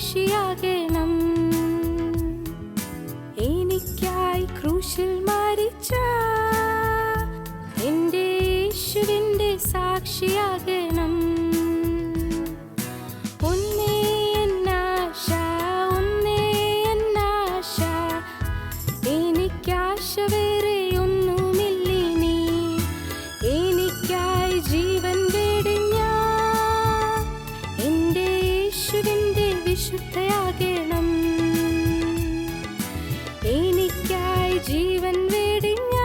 സാക്ഷിയാകണം. എനിക്കായി ക്രൂശിൽ മരിച്ച എൻ്റെ യേശുവിൻ്റെ സാക്ഷിയാകണം. ഒന്നേ എന്നാശ, ഒന്നേ എന്നാശ, എനിക്കാശ വേറെ ഒന്നുമില്ലിനി. എനിക്കായി ജീവൻ വെടിഞ്ഞ എൻ്റെ യേശുവിൻ്റെ വിശുദ്ധയാകണം. എനിക്കായി ജീവൻ വെടിഞ്ഞ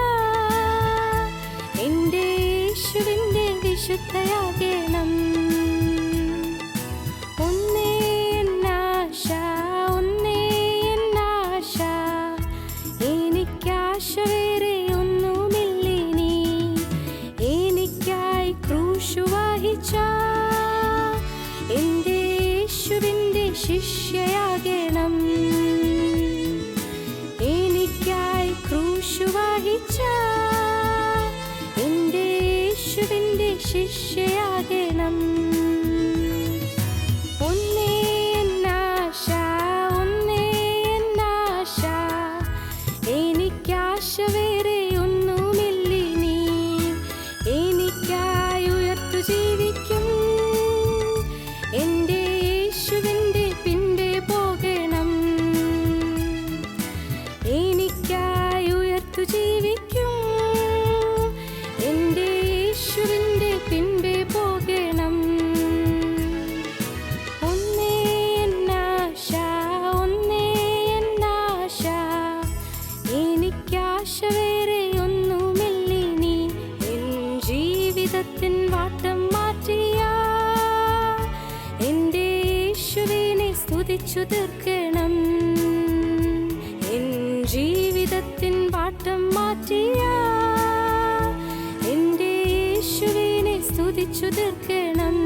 എൻ്റെ യേശുവിൻ്റെ വിശുദ്ധയാകണം. ഒന്നേ എന്നാശ, ഒന്നേ എന്നാശ, എനിക്കാശ വേറെ ഒന്നുമില്ലിനി. എനിക്കായി ക്രൂശു വഹിച്ച എൻ്റെ യേശുവിൻ്റെ ശിഷ്യയാകണം. എനിക്കായി ക്രൂശു വഹിച്ച എൻ്റെ യേശുവിൻ്റെ ശിഷ്യയാകണം. ഒന്നേ എന്നാശ, ഒന്നേ എന്നാശ, എനിക്കാശ വേറെ ഒന്നുമില്ലിനി. എനിക്കായി ഉയർത്തു ജീവിക്കും എൻ്റെ യേശുവിൻ്റെ പിൻപേ പോകണം. എനിക്കായി ഉയർത്തു ജീവിക്കും എൻ്റെ യേശുവിൻ്റെ പിൻപേ പോകണം. ഒന്നേ എന്നാശ, ഒന്നേ എന്നാശ, എനിക്കാശ വേറെ ഒന്നുമില്ലിനി. എൻ ജീവിതത്തിൻ വാട്ടം മാറ്റിയ എൻ്റെ യേശുവിനെ സ്തുതിച്ചു തീർക്കണം. എൻ ജീവിതത്തിൻ വാട്ടം മാറ്റിയ എൻ്റെ യേശുവിനെ സ്തുതിച്ചു തീർക്കണം.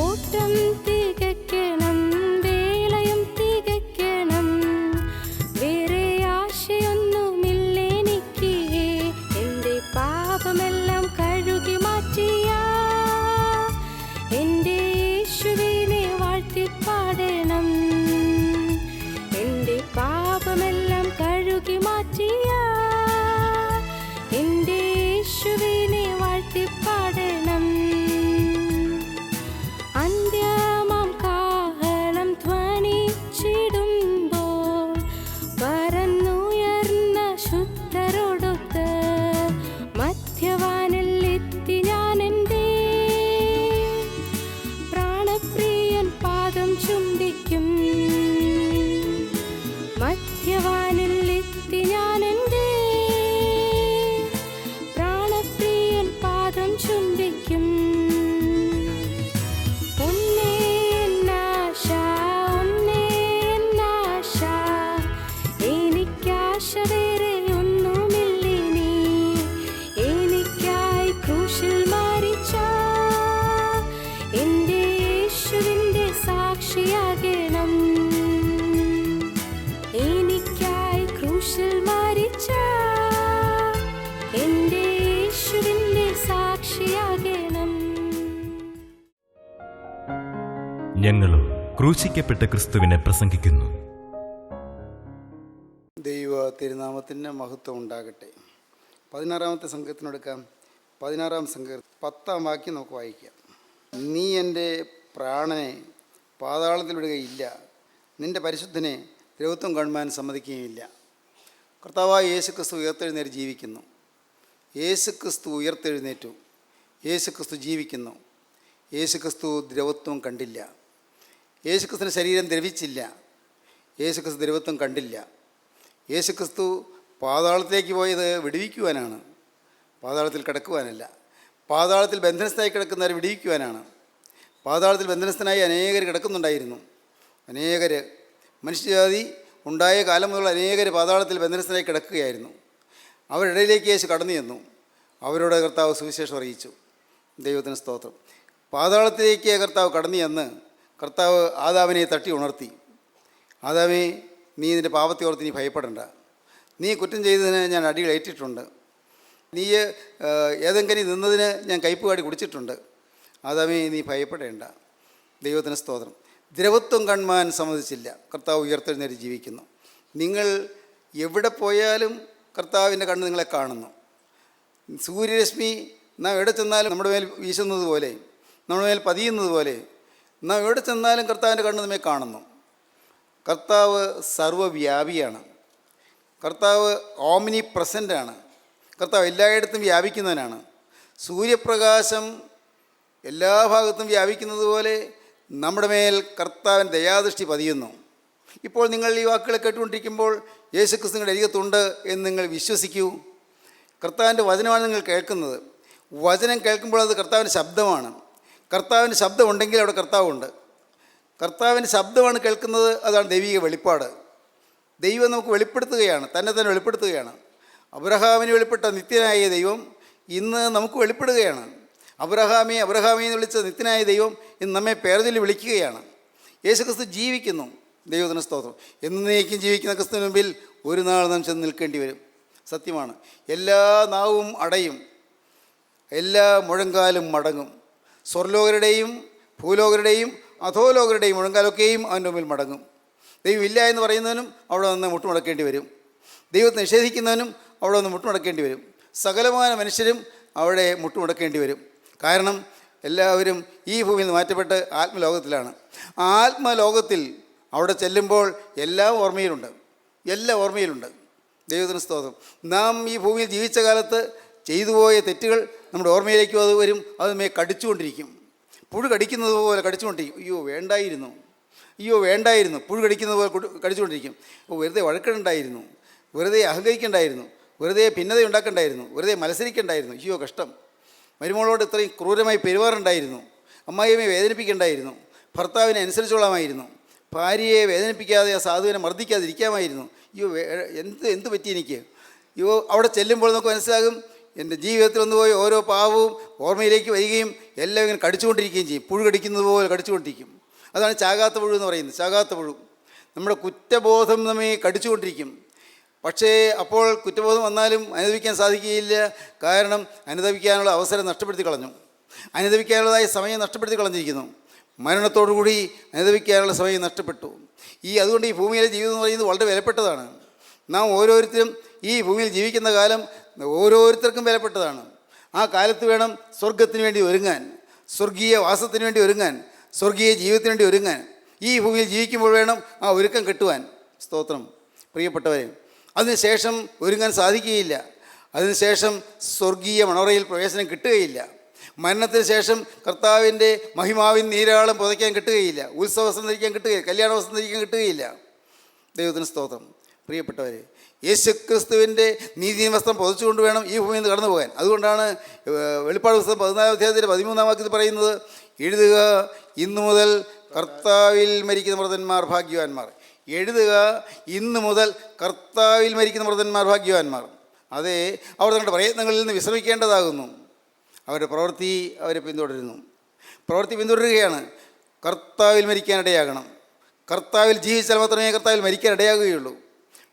ഓട്ടം തികയ്ക്കണം, വേളയും തികയ്ക്കണം, വേറെ ആശയൊന്നുമില്ലെനിക്ക്. എൻ്റെ പാപമെല്ലാം കഴുകി മാറ്റിയ എൻ്റെ യേശുവിനെ വാഴ്ത്തിപ്പാടണം. എൻ്റെ പാപമെല്ലാം കഴുകി മാറ്റിയ എൻ്റെ യേശുവിനെ വാഴ്ത്തിപ്പാടണം. അന്ത്യമാം കാഹളം ധ്വനിച്ചിടുമ്പോൾ പറന്നുയർന്ന ശുദ്ധരോടൊത്ത് മധ്യവാനിൽ എത്തി ഞാൻ. എൻ്റെ പ്രാണപ്രിയൻ പാദം ചുംബിക്കും. മധ്യവാനിൽ എത്തി ഞാൻ. എൻ്റെ പ്രാണപ്രിയൻ പാദം ചുംബിക്കും. ഒന്നേ എന്നാശ, ഒന്നേ എന്നാശ, എനിക്കാശ വേറെ ഒന്നുമില്ലിനി. എനിക്കായി ക്രൂശിൽ മരിച്ച എൻ്റെ യേശുവിൻ്റെ സാക്ഷിയാകണം. എനിക്കായി ക്രൂശിൽ മരിച്ച എൻ്റെ യേശുവിൻ്റെ സാക്ഷിയാകണം. ഞങ്ങളും ക്രൂശിക്കപ്പെട്ട ക്രിസ്തുവിനെ പ്രസംഗിക്കുന്നു. ദൈവ തിരുനാമത്തിന് മഹത്വം ഉണ്ടാകട്ടെ. 16-ാമത്തെ സങ്കീർത്തനെടുക്കാം. 16-ാം സങ്കീർത്തനം 10-ാം വാക്യം നമുക്ക് വായിക്കാം. നീ എൻ്റെ പ്രാണനെ പാതാളത്തിൽ വിടുകയില്ല, നിൻ്റെ പരിശുദ്ധനെ ദ്രവത്വം കാണുവാൻ സമ്മതിക്കുകയില്ല. കർത്താവായ യേശുക്രിസ്തു ഉയർത്തെഴുന്നേറ്റ് ജീവിക്കുന്നു. യേശുക്രിസ്തു ഉയർത്തെഴുന്നേറ്റു. യേശുക്രിസ്തു ജീവിക്കുന്നു. യേശുക്രിസ്തു ദ്രവത്വം കണ്ടില്ല. യേശുക്രിസ്തുവിൻ്റെ ശരീരം ദ്രവിച്ചില്ല. യേശുക്രിസ്തു ദ്രവത്വം കണ്ടില്ല. യേശുക്രിസ്തു പാതാളത്തിലേക്ക് പോയത് വിടുവിക്കുവാനാണ്, പാതാളത്തിൽ കിടക്കുവാനല്ല. പാതാളത്തിൽ ബന്ധനസ്ഥനായി കിടക്കുന്നവരെ വിടുവിക്കുവാനാണ്. പാതാളത്തിൽ ബന്ധനസ്ഥനായി അനേകർ കിടക്കുന്നുണ്ടായിരുന്നു. അനേകർ മനുഷ്യജാതി ഉണ്ടായ കാലം മുതൽ അനേകർ പാതാളത്തിൽ ബന്ധനസ്ഥനായി കിടക്കുകയായിരുന്നു. അവരുടെ ഇടയിലേക്ക് യേശു കടന്നു ചെന്നു. അവരോട് കർത്താവ് സുവിശേഷം അറിയിച്ചു. ദൈവത്തിന് സ്തോത്രം. പാതാളത്തിലേക്ക് കർത്താവ് കടന്നു ചെന്ന് കർത്താവ് ആദാമിനെ തട്ടി ഉണർത്തി. ആദാമേ, നീ നിൻ്റെ പാപത്തെ ഓർത്ത് നീ ഭയപ്പെടേണ്ട. നീ കുറ്റം ചെയ്തതിന് ഞാൻ അടികളേറ്റിട്ടുണ്ട്. നീ ഏതെങ്കിലും നിന്നതിന് ഞാൻ കയ്പ് കാടി കുടിച്ചിട്ടുണ്ട്. ആദാമേ, നീ ഭയപ്പെടേണ്ട. ദൈവത്തിന് സ്തോത്രം. ദ്രവത്വം കാണുവാൻ സമ്മതിച്ചില്ല. കർത്താവ് ഉയർത്തെഴുന്നേറ്റ് ജീവിക്കുന്നു. നിങ്ങൾ എവിടെ പോയാലും കർത്താവിൻ്റെ കണ്ണ് നിങ്ങളെ കാണുന്നു. സൂര്യരശ്മി നാം എവിടെ ചെന്നാലും നമ്മുടെ മേൽ വീശുന്നത് പോലെ, നമ്മുടെ മേൽ പതിയുന്നത് പോലെ, നാം എവിടെ ചെന്നാലും കർത്താവിൻ്റെ കണ്ണ് നമ്മെ കാണുന്നു. കർത്താവ് സർവ്വവ്യാപിയാണ്. കർത്താവ് ഓമിനി പ്രസൻ്റാണ്. കർത്താവ് എല്ലായിടത്തും വ്യാപിക്കുന്നവനാണ്. സൂര്യപ്രകാശം എല്ലാ ഭാഗത്തും വ്യാപിക്കുന്നത് പോലെ നമ്മുടെ മേൽ കർത്താവിൻ്റെ ദയാദൃഷ്ടി പതിയുന്നു. ഇപ്പോൾ നിങ്ങൾ ഈ വാക്കുകളെ കേട്ടുകൊണ്ടിരിക്കുമ്പോൾ യേശുക്രിസ്തു നിങ്ങളുടെ അരികത്തുണ്ട് എന്ന് നിങ്ങൾ വിശ്വസിക്കൂ. കർത്താവിൻ്റെ വചനമാണ് നിങ്ങൾ കേൾക്കുന്നത്. വചനം കേൾക്കുമ്പോൾ അത് കർത്താവിൻ്റെ ശബ്ദമാണ്. കർത്താവിൻ്റെ ശബ്ദം ഉണ്ടെങ്കിൽ അവിടെ കർത്താവുണ്ട്. കർത്താവിൻ്റെ ശബ്ദമാണ് കേൾക്കുന്നത്. അതാണ് ദൈവിക വെളിപ്പാട്. ദൈവം നമുക്ക് വെളിപ്പെടുത്തുകയാണ്, തന്നെ വെളിപ്പെടുത്തുകയാണ്. അബ്രഹാമിന് വെളിപ്പെട്ട നിത്യനായ ദൈവം ഇന്ന് നമുക്ക് വെളിപ്പെടുകയാണ്. അബ്രഹാമേ എന്ന് വിളിച്ച നിത്യനായ ദൈവം ഇന്ന് നമ്മെ പേർചൊല്ലി വിളിക്കുകയാണ്. യേശുക്രിസ്തു ജീവിക്കുന്നു. ദൈവത്തിന് സ്തോത്രം. എന്നേക്കും ജീവിക്കുന്ന ക്രിസ്തുവിന് മുമ്പിൽ ഒരു നാൾ നാം ചെന്ന് നിൽക്കേണ്ടി വരും. സത്യമാണ്. എല്ലാ നാവും അടയും, എല്ലാ മുഴങ്കാലും മടങ്ങും. സ്വർലോകരുടെയും ഭൂലോകരുടെയും അധോലോകരുടെയും മുഴങ്കാലൊക്കെയും അവൻ്റെ മുമ്പിൽ മടങ്ങും. ദൈവം ഇല്ല എന്ന് പറയുന്നവനും അവിടെ നിന്ന് മുട്ടുമടക്കേണ്ടി വരും. ദൈവത്തെ നിഷേധിക്കുന്നവനും അവിടെ നിന്ന് മുട്ടുമടക്കേണ്ടി വരും. സകലമായ മനുഷ്യരും അവിടെ മുട്ടുമടക്കേണ്ടി വരും. കാരണം എല്ലാവരും ഈ ഭൂമിയിൽ നിന്ന് മാറ്റപ്പെട്ട് ആത്മലോകത്തിലാണ്. ആ ആത്മലോകത്തിൽ അവിടെ ചെല്ലുമ്പോൾ എല്ലാം ഓർമ്മയിലുണ്ട്. ദൈവത്തിന് സ്തോത്രം. നാം ഈ ഭൂമിയിൽ ജീവിച്ച കാലത്ത് ചെയ്തു പോയ തെറ്റുകൾ നമ്മുടെ ഓർമ്മയിലേക്ക് അത് വരും. അത് നമ്മെ കടിച്ചുകൊണ്ടിരിക്കും. പുഴു കടിക്കുന്നത് പോലെ കടിച്ചുകൊണ്ടിരിക്കും. അയ്യോ വേണ്ടായിരുന്നു. പുഴു കടിക്കുന്നത് പോലെ കടിച്ചുകൊണ്ടിരിക്കും. വെറുതെ വഴക്കിടണ്ടായിരുന്നു, വെറുതെ അഹങ്കരിക്കണ്ടായിരുന്നു, വെറുതെ ഭിന്നത ഉണ്ടാക്കണ്ടായിരുന്നു, വെറുതെ മത്സരിക്കണ്ടായിരുന്നു. അയ്യോ കഷ്ടം. മരുമകളോട് ഇത്രയും ക്രൂരമായി പെരുമാറുണ്ടായിരുന്നു. അമ്മായിയമ്മയെ വേദനിപ്പിക്കണ്ടായിരുന്നു. ഭർത്താവിനെ അനുസരിച്ചോളാമായിരുന്നു. ഭാര്യയെ വേദനിപ്പിക്കാതെ ആ സാധുവിനെ മർദ്ദിക്കാതിരിക്കാമായിരുന്നു. അയ്യോ എന്ത് പറ്റി എനിക്ക്? അയ്യോ അവിടെ ചെല്ലുമ്പോൾ നമുക്ക് മനസ്സിലാകും, എൻ്റെ ജീവിതത്തിൽ വന്നുപോയ ഓരോ പാവവും ഓർമ്മയിലേക്ക് വരികയും എല്ലാം ഇങ്ങനെ കടിച്ചുകൊണ്ടിരിക്കുകയും ചെയ്യും. പുഴു കടിക്കുന്നത് പോലെ കടിച്ചുകൊണ്ടിരിക്കും. അതാണ് ചാകാത്ത പുഴു എന്ന് പറയുന്നത്. ചാകാത്ത പുഴു നമ്മുടെ കുറ്റബോധം നമ്മെ കടിച്ചുകൊണ്ടിരിക്കും. പക്ഷേ അപ്പോൾ കുറ്റബോധം വന്നാലും അനുഭവിക്കാൻ സാധിക്കുകയില്ല. കാരണം അനുഭവിക്കാനുള്ള അവസരം നഷ്ടപ്പെടുത്തി കളഞ്ഞു. അനുഭവിക്കാനുള്ളതായ സമയം നഷ്ടപ്പെടുത്തി കളഞ്ഞിരിക്കുന്നു. മരണത്തോടുകൂടി അനുഭവിക്കാനുള്ള സമയം നഷ്ടപ്പെട്ടു. അതുകൊണ്ട് ഈ ഭൂമിയിലെ ജീവിതം എന്ന് പറയുന്നത് വളരെ വിലപ്പെട്ടതാണ്. നാം ഓരോരുത്തരും ഈ ഭൂമിയിൽ ജീവിക്കുന്ന കാലം ഓരോരുത്തർക്കും വിലപ്പെട്ടതാണ്. ആ കാലത്ത് വേണം സ്വർഗത്തിന് വേണ്ടി ഒരുങ്ങാൻ, സ്വർഗീയ വാസത്തിന് വേണ്ടി ഒരുങ്ങാൻ, സ്വർഗീയ ജീവിതത്തിന് വേണ്ടി ഒരുങ്ങാൻ. ഈ ഭൂമിയിൽ ജീവിക്കുമ്പോൾ വേണം ആ ഒരുക്കം കിട്ടുവാൻ. സ്തോത്രം. പ്രിയപ്പെട്ടവരെ, അതിനുശേഷം ഒരുങ്ങാൻ സാധിക്കുകയില്ല. അതിനുശേഷം സ്വർഗീയ മണവറയിൽ പ്രവേശനം കിട്ടുകയില്ല. മരണത്തിന് ശേഷം കർത്താവിൻ്റെ മഹിമാവിൻ നീരാളം പുതയ്ക്കാൻ കിട്ടുകയില്ല. ഉത്സവവസ്ത്രം ധരിക്കാൻ കിട്ടുകയില്ല. കല്യാണ വസ്ത്രം ധരിക്കാൻ കിട്ടുകയില്ല. ദൈവത്തിന് സ്തോത്രം. പ്രിയപ്പെട്ടവരെ, യേശുക്രിസ്തുവിൻ്റെ നീതി വസ്ത്രം പുതച്ചുകൊണ്ട് വേണം ഈ ഭൂമിയിൽ നിന്ന് കടന്നു പോകാൻ. അതുകൊണ്ടാണ് വെളിപ്പാട് പുസ്തകം 14 അധ്യായത്തിൻ്റെ 13 വാക്യത്തിൽ പറയുന്നത്, എഴുതുക, ഇന്നു മുതൽ കർത്താവിൽ മരിക്കുന്ന മൃതന്മാർ ഭാഗ്യവാന്മാർ. എഴുതുക, ഇന്നു മുതൽ കർത്താവിൽ മരിക്കുന്ന മൃതന്മാർ ഭാഗ്യവാന്മാർ. അതെ, അവർ തങ്ങളുടെ പ്രയത്നങ്ങളിൽ നിന്ന് വിശ്രമിക്കേണ്ടതാകുന്നു. അവരുടെ പ്രവൃത്തി അവരെ പിന്തുടരുകയാണ്. കർത്താവിൽ മരിക്കാനിടയാകണം. കർത്താവിൽ ജീവിച്ചാൽ മാത്രമേ കർത്താവിൽ മരിക്കാനിടയാകുകയുള്ളൂ.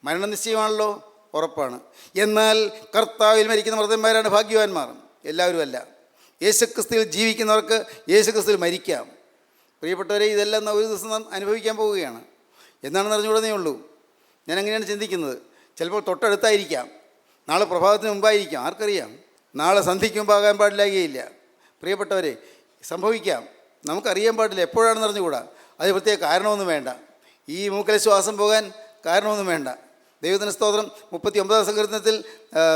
മരണം നിശ്ചയമാണല്ലോ, ഉറപ്പാണ്. എന്നാൽ കർത്താവിൽ മരിക്കുന്ന മൃതന്മാരാണ് ഭാഗ്യവാന്മാർ. എല്ലാവരുമല്ല. യേശുക്രിസ്തുവിൽ ജീവിക്കുന്നവർക്ക് യേശുക്രിസ്തുവിൽ മരിക്കാം. പ്രിയപ്പെട്ടവരെ, ഇതെല്ലാം ഒരു ദിവസം നാം അനുഭവിക്കാൻ പോവുകയാണ്. എന്നാണെന്ന് അറിഞ്ഞുകൂടന്നേ ഉള്ളൂ. ഞാൻ അങ്ങനെയാണ് ചിന്തിക്കുന്നത്. ചിലപ്പോൾ തൊട്ടടുത്തായിരിക്കാം, നാളെ പ്രഭാതത്തിന് മുമ്പായിരിക്കാം, ആർക്കറിയാം. നാളെ സന്ധ്യയ്ക്ക് മുമ്പാകാൻ പാടില്ലാകുകയില്ല. പ്രിയപ്പെട്ടവരെ, സംഭവിക്കാം, നമുക്കറിയാൻ പാടില്ല. എപ്പോഴാണെന്ന് അറിഞ്ഞുകൂടാ. അത് പ്രത്യേക കാരണമൊന്നും വേണ്ട. ഈ മൂക്കലെ ശ്വാസം പോകാൻ കാരണമൊന്നും വേണ്ട. ദൈവത്തിന് സ്തോത്രം. 39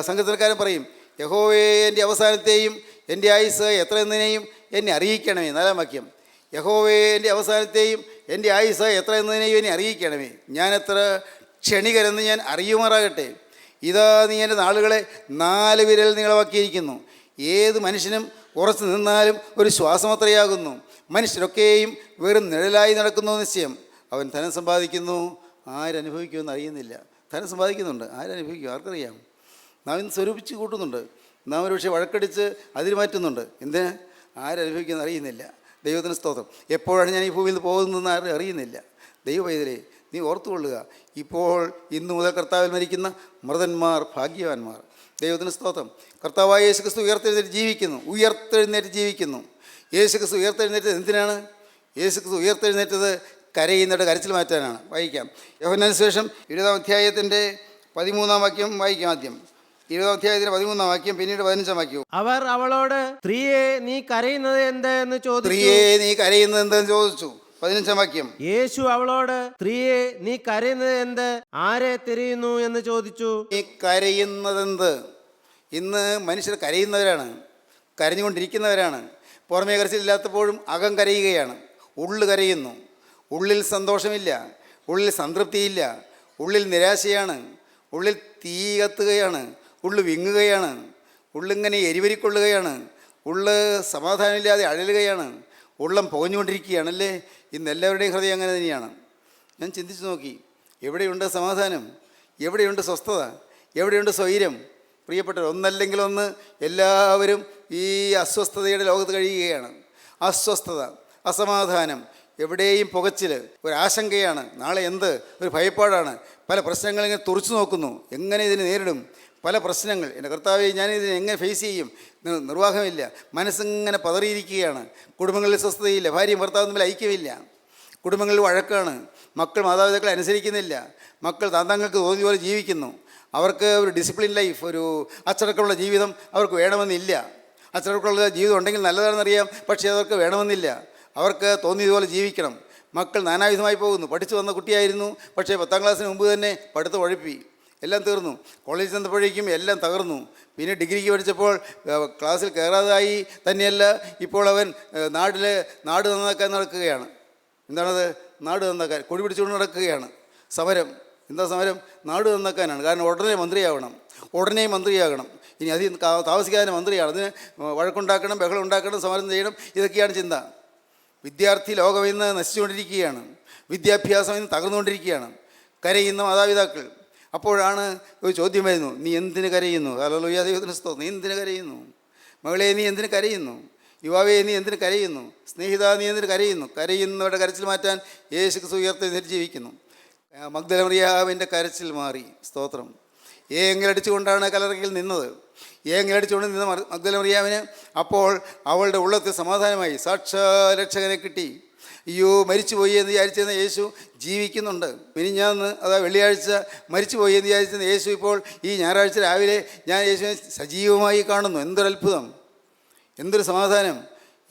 സങ്കീർത്തനക്കാരൻ പറയും, യഹോവേ എൻ്റെ അവസാനത്തെയും എൻ്റെ ആയുസ് എത്ര എന്നതിനെയും എന്നെ അറിയിക്കണമേ. 4 വാക്യം. യഹോവേ എൻ്റെ അവസാനത്തെയും എൻ്റെ ആയുസ് എത്ര എന്നതിനെയും എന്നെ അറിയിക്കണമേ. ഞാൻ എത്ര ക്ഷണികരെന്ന് ഞാൻ അറിയുമാറാകട്ടെ. ഇതാ നീ എൻ്റെ നാളുകളെ 4 വിരൽ നീളമാക്കിയിരിക്കുന്നു. ഏത് മനുഷ്യനും ഉറച്ചു നിന്നാലും ഒരു ശ്വാസമത്രയാകുന്നു. മനുഷ്യരൊക്കെയും വെറും നിഴലായി നടക്കുന്നു നിശ്ചയം. അവൻ ധനം സമ്പാദിക്കുന്നു, ആരനുഭവിക്കുമെന്ന് അറിയുന്നില്ല. ധനം സമ്പാദിക്കുന്നുണ്ട്, ആരനുഭവിക്കും, ആർക്കറിയാം. നാം ഇന്ന് സ്വരൂപിച്ച് കൂട്ടുന്നുണ്ട്. നാം ഒരു പക്ഷേ വഴക്കടിച്ച് അതിന് മാറ്റുന്നുണ്ട്. എന്തിന്? ആരനുഭവിക്കുമെന്ന് അറിയുന്നില്ല. ദൈവത്തിന് സ്തോത്രം. എപ്പോഴാണ് ഞാൻ ഈ ഭൂമിയിൽ നിന്ന് പോകുന്നതെന്ന് ആരും അറിയുന്നില്ല. ദൈവവൈദ്യരെ, നീ ഓർത്തുകൊള്ളുക, ഇപ്പോൾ ഇന്നു മുതൽ കർത്താവിൽ മരിക്കുന്ന മൃതന്മാർ ഭാഗ്യവാന്മാർ. ദൈവത്തിന് സ്തോത്രം. കർത്താവായ യേശുക്രിസ്തു ഉയർത്തെഴുന്നേറ്റ് ജീവിക്കുന്നു. യേശുക്രിസ്തു ഉയർത്തെഴുന്നേറ്റ് എന്തിനാണ്? യേശു ക്രിസ്തു ഉയർത്തെഴുന്നേറ്റത് കരയുന്നിട്ട് കരച്ചിൽ മാറ്റാനാണ്. വായിക്കാം. യോഹന്നാൻ സുവിശേഷം 20-ാം അധ്യായത്തിൻ്റെ 13-ാം വാക്യം വായിക്കാം. ആദ്യം 20-ാം അധ്യായത്തിൻ്റെ 13-ാം വാക്യം, പിന്നീട് 15-ാം വാക്യവും. അവർ അവളോട്, സ്ത്രീയെ നീ കരയുന്നത് എന്ത് എന്ന് ചോദിച്ചു. സ്ത്രീയെ നീ കരയുന്നത് എന്തെന്ന് ചോദിച്ചു. 15-ാം വാക്യം. യേശു അവളോട്, സ്ത്രീയെ നീ കരയുന്നത് എന്ത്, ആരെ തിരയുന്നു എന്ന് ചോദിച്ചു. നീ കരയുന്നതെന്ത്? ഇന്ന് മനുഷ്യർ കരയുന്നവരാണ്, കരഞ്ഞുകൊണ്ടിരിക്കുന്നവരാണ്. പുറമേ കരച്ചിലില്ലാത്തപ്പോഴും അകം കരയുകയാണ്, ഉള്ളു കരയുന്നു. ഉള്ളിൽ സന്തോഷമില്ല, ഉള്ളിൽ സംതൃപ്തിയില്ല, ഉള്ളിൽ നിരാശയാണ്, ഉള്ളിൽ തീ കത്തുകയാണ്, ഉള്ളു വിങ്ങുകയാണ്, ഉള്ളിങ്ങനെ എരിവരിക്കൊള്ളുകയാണ്, ഉള്ളു സമാധാനമില്ലാതെ അഴലുകയാണ്, ഉള്ളം പുകഞ്ഞുകൊണ്ടിരിക്കുകയാണല്ലേ. ഇന്ന് എല്ലാവരുടെയും ഹൃദയം അങ്ങനെ തന്നെയാണ്. ഞാൻ ചിന്തിച്ചു നോക്കി, എവിടെയുണ്ട് സമാധാനം, എവിടെയുണ്ട് സ്വസ്ഥത, എവിടെയുണ്ട് സ്വൈര്യം? പ്രിയപ്പെട്ടവർ, ഒന്നല്ലെങ്കിൽ ഒന്ന് എല്ലാവരും ഈ അസ്വസ്ഥതയുടെ ലോകത്ത് കഴിയുകയാണ്. അസ്വസ്ഥത, അസമാധാനം, എവിടെയും പുകച്ചിൽ, ഒരാശങ്കയാണ്. നാളെ എന്ത്? ഒരു ഭയപ്പാടാണ്. പല പ്രശ്നങ്ങളിങ്ങനെ തുറച്ചു നോക്കുന്നു, എങ്ങനെ ഇതിനെ നേരിടും? പല പ്രശ്നങ്ങൾ. എൻ്റെ കർത്താവേ, ഞാനിതിനെ എങ്ങനെ ഫേസ് ചെയ്യും? നിർവാഹമില്ല. മനസ്സിങ്ങനെ പതറിയിരിക്കുകയാണ്. കുടുംബങ്ങളിൽ സ്വസ്ഥതയില്ല, ഭാര്യയും ഭർത്താവും തമ്മിൽ ഐക്യമില്ല, കുടുംബങ്ങളിൽ വഴക്കാണ്, മക്കൾ മാതാപിതാക്കളെ അനുസരിക്കുന്നില്ല, മക്കൾ താന്തങ്ങൾക്ക് തോന്നിയ പോലെ ജീവിക്കുന്നു. അവർക്ക് ഒരു ഡിസിപ്ലിൻ ലൈഫ്, ഒരു അച്ചടക്കമുള്ള ജീവിതം അവർക്ക് വേണമെന്നില്ല. അച്ചടക്കമുള്ള ജീവിതം ഉണ്ടെങ്കിൽ നല്ലതാണെന്നറിയാം, പക്ഷേ അവർക്ക് വേണമെന്നില്ല. അവർക്ക് തോന്നിയതുപോലെ ജീവിക്കണം. മക്കൾ നാനാവിധമായി പോകുന്നു. പഠിച്ചു വന്ന കുട്ടിയായിരുന്നു, പക്ഷേ 10-ാം ക്ലാസ്സിന് മുമ്പ് തന്നെ പഠിത്തം ഉഴപ്പി, എല്ലാം തീർന്നു. കോളേജിൽ ചെന്നപ്പോഴേക്കും എല്ലാം തകർന്നു. പിന്നെ ഡിഗ്രിക്ക് പഠിച്ചപ്പോൾ ക്ലാസ്സിൽ കയറാതായി. തന്നെയല്ല, ഇപ്പോൾ അവൻ നാട് നന്നാക്കാൻ നടക്കുകയാണ്. എന്താണത്? നാട് നന്നാക്കാൻ കൊടി പിടിച്ചുകൊണ്ട് നടക്കുകയാണ്. സമരം. എന്താ സമരം? നാട് നന്നാക്കാനാണ്. കാരണം ഉടനെ മന്ത്രിയാകണം. ഇനി അധികം താമസിക്കാതെ മന്ത്രിയാണ്. അതിന് വഴക്കുണ്ടാക്കണം, ബഹളം ഉണ്ടാക്കണം, സമരം ചെയ്യണം. ഇതൊക്കെയാണ് ചിന്ത. വിദ്യാർത്ഥി ലോകം ഇന്ന് നശിച്ചുകൊണ്ടിരിക്കുകയാണ്. വിദ്യാഭ്യാസം ഇന്ന് തകർന്നുകൊണ്ടിരിക്കുകയാണ്. കരയുന്ന മാതാപിതാക്കൾ. അപ്പോഴാണ് ഒരു ചോദ്യം വരുന്നു, നീ എന്തിന് കരയുന്നു? ഹല്ലേലൂയ, ദൈവത്തിന് സ്തോത്രം. നീ എന്തിന് കരയുന്നു? മകളെ, നീ എന്തിന് കരയുന്നു? യുവാവേ, നീ എന്തിന് കരയുന്നു? സ്നേഹിത, നീ എന്തിന് കരയുന്നു? കരയുന്നവരുടെ കരച്ചിൽ മാറ്റാൻ യേശു ക്രിസ്തു ഉയർത്തെഴുന്നേറ്റ് ജീവിക്കുന്നു. മഗ്ദല മറിയാമിൻ്റെ കരച്ചിൽ മാറി. സ്തോത്രം. ഏങ്ങലടിച്ചുകൊണ്ടാണ് കല്ലറയിൽ നിന്നത്. ഏങ്ങലടിച്ചുകൊണ്ട് നിന്ന മഗ്ദല മറിയാമിന് അപ്പോൾ അവളുടെ ഉള്ളത്തിൽ സമാധാനമായി. സാക്ഷാരക്ഷകനെ കിട്ടി. അയ്യോ, മരിച്ചുപോയി എന്ന് വിചാരിച്ചിരുന്ന യേശു ജീവിക്കുന്നുണ്ട്. മിനിഞ്ഞാന്ന്, വെള്ളിയാഴ്ച മരിച്ചുപോയി എന്ന് വിചാരിച്ചിരുന്ന യേശു ഇപ്പോൾ ഈ ഞായറാഴ്ച രാവിലെ ഞാൻ യേശുവിനെ സജീവമായി കാണുന്നു. എന്തൊരത്ഭുതം, എന്തൊരു സമാധാനം.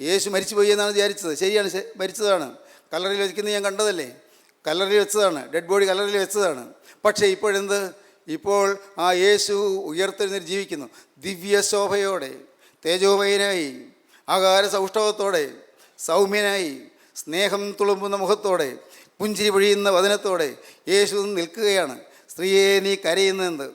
യേശു മരിച്ചുപോയി എന്നാണ് വിചാരിച്ചത്. ശരിയാണ്, മരിച്ചതാണ്. കല്ലറയിൽ വയ്ക്കുന്നത് ഞാൻ കണ്ടതല്ലേ. കല്ലറയിൽ വെച്ചതാണ്, ഡെഡ് ബോഡി കല്ലറയിൽ വെച്ചതാണ്. പക്ഷേ ഇപ്പോഴെന്ത്? ഇപ്പോൾ ആ യേശു ഉയർത്തെഴുന്നേറ്റ് ജീവിക്കുന്നു. ദിവ്യശോഭയോടെ, തേജോമയനായി, ആകാര സൗഷ്ഠവത്തോടെ, സൗമ്യനായി, സ്നേഹം തുളുമ്പുന്ന മുഖത്തോടെ, പുഞ്ചിരി പൊഴിയുന്ന വദനത്തോടെ യേശു നിൽക്കുകയാണ്. സ്ത്രീയെ, നീ കരയുന്നത്?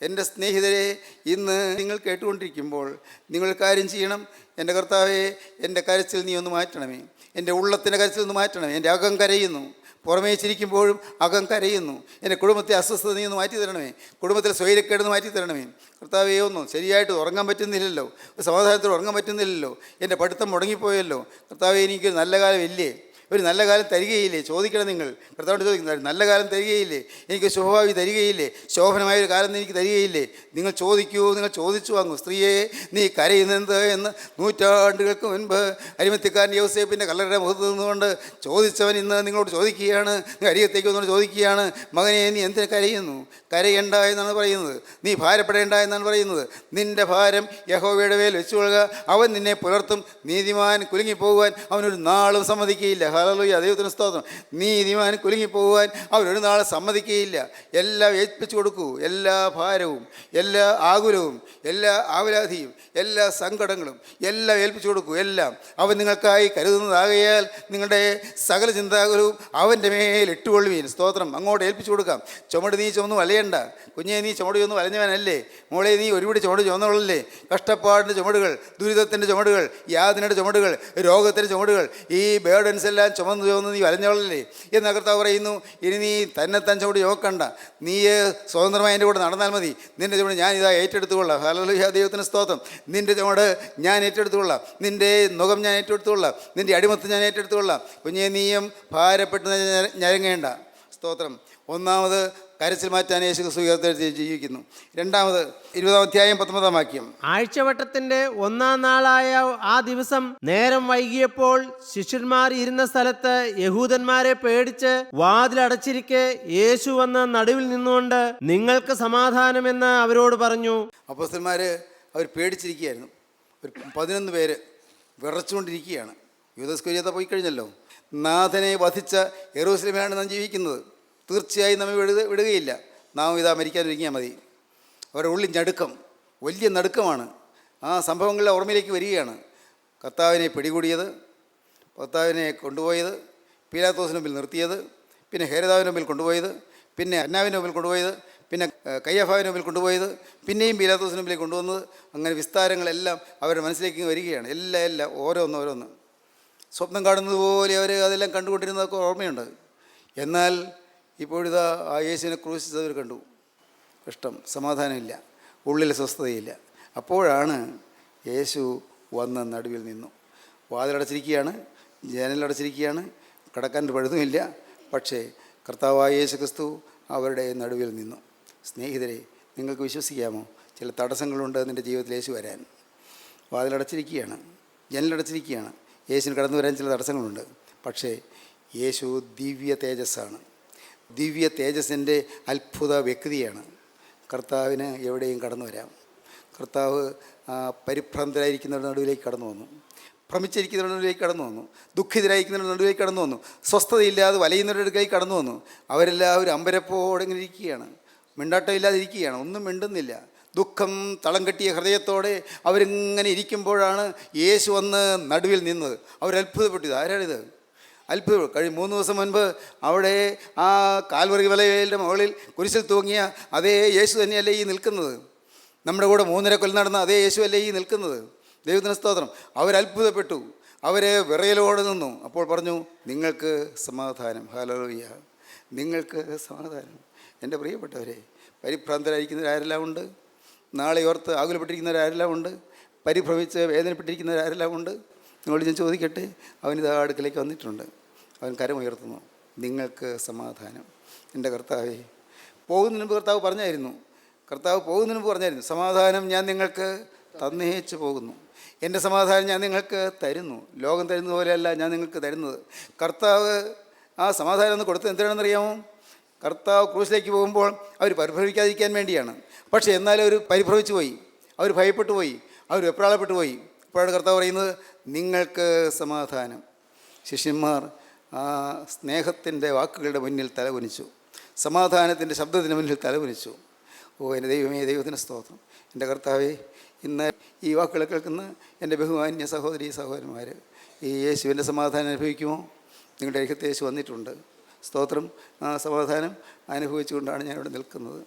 എൻ്റെ സ്നേഹിതരെ, ഇന്ന് നിങ്ങൾ കേട്ടുകൊണ്ടിരിക്കുമ്പോൾ നിങ്ങൾ കാര്യം ചെയ്യണം. എൻ്റെ കർത്താവേ, എൻ്റെ കരച്ചിൽ നീ ഒന്ന് മാറ്റണമേ. എൻ്റെ ഉള്ളത്തിൻ്റെ കരച്ചിൽ ഒന്ന് മാറ്റണമേ. എൻ്റെ അകം കരയുന്നു, പുറമേ ചിരിക്കുമ്പോഴും അകം കരയുന്നു. എൻ്റെ കുടുംബത്തെ അസ്വസ്ഥത നീ ഒന്ന് മാറ്റി തരണമേ. കുടുംബത്തിലെ സ്വൈരക്കേടെന്ന് മാറ്റി തരണമേ. കർത്താവേ, ഒന്നും ശരിയായിട്ട് ഉറങ്ങാൻ പറ്റുന്നില്ലല്ലോ, സമാധാനത്തോട് ഉറങ്ങാൻ പറ്റുന്നില്ലല്ലോ. എൻ്റെ പഠിത്തം മുടങ്ങിപ്പോയല്ലോ. കർത്താവേ, എനിക്കൊരു നല്ല കാലം ഇല്ലേ? ഒരു നല്ല കാലം തരികയില്ലേ? ചോദിക്കണം നിങ്ങൾ. കർത്താവിനോട് ചോദിക്കുന്നത്, നല്ല കാലം തരികയില്ലേ? എനിക്ക് ശുഭഭാവി തരികയില്ലേ? ശോഭനമായൊരു കാലം എനിക്ക് തരികയില്ലേ? നിങ്ങൾ ചോദിക്കൂ, നിങ്ങൾ ചോദിച്ചു വാങ്ങൂ. സ്ത്രീയെ, നീ കരയുന്നത് എന്ന് നൂറ്റാണ്ടുകൾക്ക് മുൻപ് അരിമത്യക്കാരൻ യോസേപ്പിൻ്റെ കല്ലറയുടെ മുഖത്ത് നിന്നുകൊണ്ട് ചോദിച്ചവൻ ഇന്ന് നിങ്ങളോട് ചോദിക്കുകയാണ്. നിങ്ങൾ അരികത്തേക്ക് വന്നുകൊണ്ട് ചോദിക്കുകയാണ്, മകനെ, നീ എന്തിന് കരയുന്നു? കരയണ്ട എന്നാണ് പറയുന്നത്. നീ ഭാരപ്പെടേണ്ട എന്നാണ് പറയുന്നത്. നിൻ്റെ ഭാരം യഹോവയുടെ മേൽ വെച്ചുകൊള്ളുക, അവൻ നിന്നെ പുലർത്തും. നീതിമാൻ കുലുങ്ങിപ്പോകുവാൻ അവനൊരു നാളും സമ്മതിക്കുകയില്ല. ഹല്ലേലൂയ, ദൈവത്തിന് സ്തോത്രം. നീതിമാൻ കുലുങ്ങിപ്പോകുവാൻ അവരൊരു നാളെ സമ്മതിക്കുകയില്ല. എല്ലാം ഏൽപ്പിച്ചു കൊടുക്കൂ. എല്ലാ ഭാരവും, എല്ലാ ആകുലവും, എല്ലാ ആവലാതിയും, എല്ലാ സങ്കടങ്ങളും എല്ലാം ഏൽപ്പിച്ചു കൊടുക്കൂ. എല്ലാം അവൻ നിങ്ങൾക്കായി കരുതുന്നതാകയാൽ നിങ്ങളുടെ സകല ചിന്താകുലവും അവൻ്റെ മേൽ ഇട്ടുകൊള്ളുവീൻ. സ്തോത്രം. അങ്ങോട്ട് ഏൽപ്പിച്ചു കൊടുക്കാം. ചുമട് നീ ചുമന്ന് വലയണ്ട. കുഞ്ഞെ, നീ ചുമട് ചുമന്ന് വലഞ്ഞവനല്ലേ? മോളെ, നീ ഒരുപിടി ചുമട് ചുമന്നവളല്ലേ? കഷ്ടപ്പാടിൻ്റെ ചുമടുകൾ, ദുരിതത്തിൻ്റെ ചുമടുകൾ, യാതനയുടെ ചുമടുകൾ, രോഗത്തിൻ്റെ ചുമടുകൾ, ഈ ബേർഡൻസ് എല്ലാം ചുമന്ന് നീ വലഞ്ഞവളല്ലേ എന്ന് കർത്താവ് പറയുന്നു. ഇനി നീ തന്നെത്താൻ ചുമട് ചുമക്കണ്ട. നീ സ്വതന്ത്രമായി എൻ്റെ കൂടെ നടന്നാൽ മതി. നിൻ്റെ ചുമട് ഞാൻ ഇതാ ഏറ്റെടുത്തുകൊള്ളാം. ഹല്ലേലൂയ, ദൈവത്തിന് സ്തോത്രം. നിൻ്റെ ചുമട് ഞാൻ ഏറ്റെടുത്തുകൊള്ളാം. നിൻ്റെ നുകം ഞാൻ ഏറ്റെടുത്തുകൊള്ളാം. നിൻ്റെ അടിമത്ത് ഞാൻ ഏറ്റെടുത്തുകൊള്ളാം. കുഞ്ഞെ, നീയും ഭാരപ്പെട്ട് ഞരങ്ങേണ്ട. സ്തോത്രം. ഒന്നാമത് കരച്ചിൽ മാറ്റാൻ യേശു ക്രിസ്തു ഉയർത്തെഴുന്നേറ്റ് ജീവിക്കുന്നു. രണ്ടാമത് 20-ാം അധ്യായം 19-ാം വാക്യം. ആഴ്ചവട്ടത്തിന്റെ 1-ാം നാളായ ആ ദിവസം നേരം വൈകിയപ്പോൾ ശിഷ്യന്മാർ ഇരുന്ന സ്ഥലത്ത് യഹൂദന്മാരെ പേടിച്ച് വാതിലടച്ചിരിക്കെ യേശു വന്ന് നടുവിൽ നിന്നുകൊണ്ട് നിങ്ങൾക്ക് സമാധാനമെന്ന് അവരോട് പറഞ്ഞു. അപ്പോസ്തലന്മാർ അവർ പേടിച്ചിരിക്കുകയായിരുന്നു. ഒരു 11 പേര് വിറച്ചുകൊണ്ടിരിക്കുകയാണ്. യൂദാസ്കറിയോത്ത പോയി കഴിഞ്ഞല്ലോ. നാഥനെ വധിച്ച യെരൂശലേമിലാണ് നാം ജീവിക്കുന്നത്. തീർച്ചയായും നമ്മെ വിടുകയില്ല. നാം ഇതാ മരിക്കാനിരിക്കാൻ മതി. അവരുടെ ഉള്ളിൽ ഞടുക്കം, വലിയ നടുക്കമാണ്. ആ സംഭവങ്ങളുടെ ഓർമ്മയിലേക്ക് വരികയാണ്. കർത്താവിനെ പിടികൂടിയത്, കർത്താവിനെ കൊണ്ടുപോയത്, പീലാത്തോസിന് മുമ്പിൽ നിർത്തിയത്, പിന്നെ ഹേരോദാവിന് മുമ്പിൽ കൊണ്ടുപോയത്, പിന്നെ അന്നാവിൻ്റെ മുമ്പിൽ കൊണ്ടുപോയത്, പിന്നെ കയ്യഫാവിന് മുമ്പിൽ കൊണ്ടുപോയത്, പിന്നെയും പീലാത്തോസിന് മുമ്പിൽ കൊണ്ടുവന്നത്. അങ്ങനെ വിസ്താരങ്ങളെല്ലാം അവരുടെ മനസ്സിലേക്ക് വരികയാണ്. എല്ലാം ഓരോന്ന് സ്വപ്നം കാണുന്നത് പോലെ അവർ അതെല്ലാം കണ്ടുകൊണ്ടിരുന്നതൊക്കെ ഓർമ്മയുണ്ട്. എന്നാൽ ഇപ്പോഴിതാ ആ യേശുവിനെ ക്രൂശിച്ചവർ കണ്ടു. കഷ്ടം, സമാധാനമില്ല, ഉള്ളിൽ സ്വസ്ഥതയില്ല. അപ്പോഴാണ് യേശു വന്ന് നടുവിൽ നിന്നു. വാതിലടച്ചിരിക്കുകയാണ്, ജനലടച്ചിരിക്കുകയാണ്, കടക്കാൻ പഴുതുമില്ല. പക്ഷേ കർത്താവായ യേശു ക്രിസ്തു അവരുടെ നടുവിൽ നിന്നു. സ്നേഹിതരെ, നിങ്ങൾക്ക് വിശ്വസിക്കാമോ? ചില തടസ്സങ്ങളുണ്ട് നിൻ്റെ ജീവിതത്തിൽ യേശു വരാൻ. വാതിലടച്ചിരിക്കുകയാണ്, ജനലടച്ചിരിക്കുകയാണ്. യേശുവിന് കടന്നു വരാൻ ചില തടസ്സങ്ങളുണ്ട്. പക്ഷേ യേശു ദിവ്യ തേജസ്സാണ്. ദിവ്യ തേജസ്സിൻ്റെ അത്ഭുത വ്യക്തിയാണ്. കർത്താവിന് എവിടെയും കടന്നു വരാം. കർത്താവ് പരിഭ്രാന്തരായിരിക്കുന്നവരുടെ നടുവിലേക്ക് കടന്നു വന്നു, ഭ്രമിച്ചിരിക്കുന്നവരുടെ നടുവിലേക്ക് കടന്നു വന്നു, ദുഃഖിതരായിരിക്കുന്നവരുടെ നടുവിലേക്ക് കടന്നു വന്നു, സ്വസ്ഥതയില്ലാതെ വലയുന്നവരുടെ അടുക്കലേക്ക് കടന്നു വന്നു. അവരെല്ലാവരും അമ്പരപ്പോടെ ഇങ്ങനെ ഇരിക്കുകയാണ്, മിണ്ടാട്ടമില്ലാതിരിക്കുകയാണ്, ഒന്നും മിണ്ടുന്നില്ല. ദുഃഖം തളം കെട്ടിയ ഹൃദയത്തോടെ അവരിങ്ങനെ ഇരിക്കുമ്പോഴാണ് യേശു വന്ന് നടുവിൽ നിന്നത്. അവരത്ഭുതപ്പെട്ടു. ആരാണിത്? അത്ഭുതം. 3 ദിവസം മുൻപ് അവിടെ ആ കാൽവറി വലയുടെ മുകളിൽ കുരിശിൽ തൂങ്ങിയ അതേ യേശു തന്നെയല്ലേ ഈ നിൽക്കുന്നത്? നമ്മുടെ കൂടെ 3.5 കൊല്ലം നടന്ന അതേ യേശു അല്ലേ ഈ നിൽക്കുന്നത്? ദൈവത്തിന് സ്തോത്രം. അവരത്ഭുതപ്പെട്ടു, അവരെ വിറയലോടെ നിന്നു. അപ്പോൾ പറഞ്ഞു, നിങ്ങൾക്ക് സമാധാനം. ഹല്ലേലൂയ, നിങ്ങൾക്ക് സമാധാനം. എൻ്റെ പ്രിയപ്പെട്ടവരെ, പരിഭ്രാന്തരായിരിക്കുന്നവരാരെല്ലാം ഉണ്ട്? നാളെ ഓർത്ത് ആകുലപ്പെട്ടിരിക്കുന്നവരാരെല്ലാം ഉണ്ട്? പരിഭ്രമിച്ച് വേദനപ്പെട്ടിരിക്കുന്നവരാരെല്ലാം ഉണ്ട്? നിങ്ങളോട് ഞാൻ ചോദിക്കട്ടെ. അവനിതാ അടുക്കലേക്ക് വന്നിട്ടുണ്ട്. അവൻ കരമുയർത്തുന്നു. നിങ്ങൾക്ക് സമാധാനം. എൻ്റെ കർത്താവേ, പോകുന്നതിന് മുമ്പ് കർത്താവ് പറഞ്ഞായിരുന്നു, സമാധാനം ഞാൻ നിങ്ങൾക്ക് തന്നേച്ചു പോകുന്നു, എൻ്റെ സമാധാനം ഞാൻ നിങ്ങൾക്ക് തരുന്നു. ലോകം തരുന്നത് പോലെയല്ല ഞാൻ നിങ്ങൾക്ക് തരുന്നത്. കർത്താവ് ആ സമാധാനം ഒന്ന് കൊടുത്തത് എന്തിനാണെന്നറിയാമോ? കർത്താവ് ക്രൂശിലേക്ക് പോകുമ്പോൾ അവർ പരിഭ്രമിക്കാതിരിക്കാൻ വേണ്ടിയാണ്. പക്ഷേ എന്നാലും അവർ പരിഭ്രമിച്ചു പോയി, അവർ ഭയപ്പെട്ടു പോയി, അവർ വെപ്രാളപ്പെട്ടു പോയി. ഇപ്പോഴാണ് കർത്താവ് പറയുന്നത്, നിങ്ങൾക്ക് സമാധാനം. ശിഷ്യന്മാർ ആ സ്നേഹത്തിൻ്റെ വാക്കുകളുടെ മുന്നിൽ തലകുനിച്ചു, സമാധാനത്തിൻ്റെ ശബ്ദത്തിന് മുന്നിൽ തലകുനിച്ചു. ഓ എൻ്റെ ദൈവമേ, ദൈവത്തിന് സ്തോത്രം. എൻ്റെ കർത്താവേ, ഇന്ന് ഈ വാക്കുകൾ കേൾക്കുന്ന എൻ്റെ ബഹുമാന്യ സഹോദരീ സഹോദരന്മാർ, ഈ യേശുവിൻ്റെ സമാധാനം അനുഭവിക്കുമോ? നിങ്ങളുടെ അരികത്ത് യേശു വന്നിട്ടുണ്ട്. സ്തോത്രം. ആ സമാധാനം അനുഭവിച്ചുകൊണ്ടാണ് ഞാനിവിടെ നിൽക്കുന്നത്.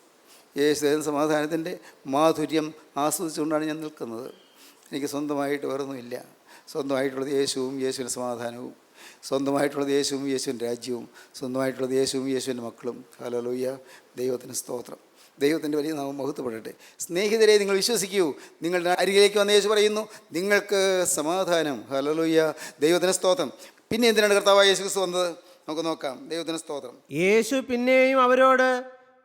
യേശുവിൻ്റെ സമാധാനത്തിൻ്റെ മാധുര്യം ആസ്വദിച്ചുകൊണ്ടാണ് ഞാൻ നിൽക്കുന്നത്. എനിക്ക് സ്വന്തമായിട്ട് വേറൊന്നുമില്ല. സ്വന്തമായിട്ടുള്ളത് യേശുവും യേശുവിൻ്റെ സമാധാനവും, സ്വന്തമായിട്ടുള്ളത് യേശുവും യേശുവിൻ്റെ രാജ്യവും, സ്വന്തമായിട്ടുള്ളത് യേശുവും യേശുവിൻ്റെ മക്കളും. ഹല്ലേലൂയ, ദൈവത്തിന് സ്തോത്രം. ദൈവത്തിൻ്റെ വലിയ നാമം മഹത്വപ്പെടട്ടെ. സ്നേഹിതരെ, നിങ്ങൾ വിശ്വസിക്കൂ. നിങ്ങളുടെ അരികിലേക്ക് വന്ന യേശു പറയുന്നു, നിങ്ങൾക്ക് സമാധാനം. ഹല്ലേലൂയ, ദൈവത്തിന് സ്തോത്രം. പിന്നെ എന്തിനാണ് കർത്താവായ യേശു ക്രിസ്തു വന്നത്? നമുക്ക് നോക്കാം. ദൈവത്തിന് സ്തോത്രം. യേശു പിന്നെയും അവരോട്,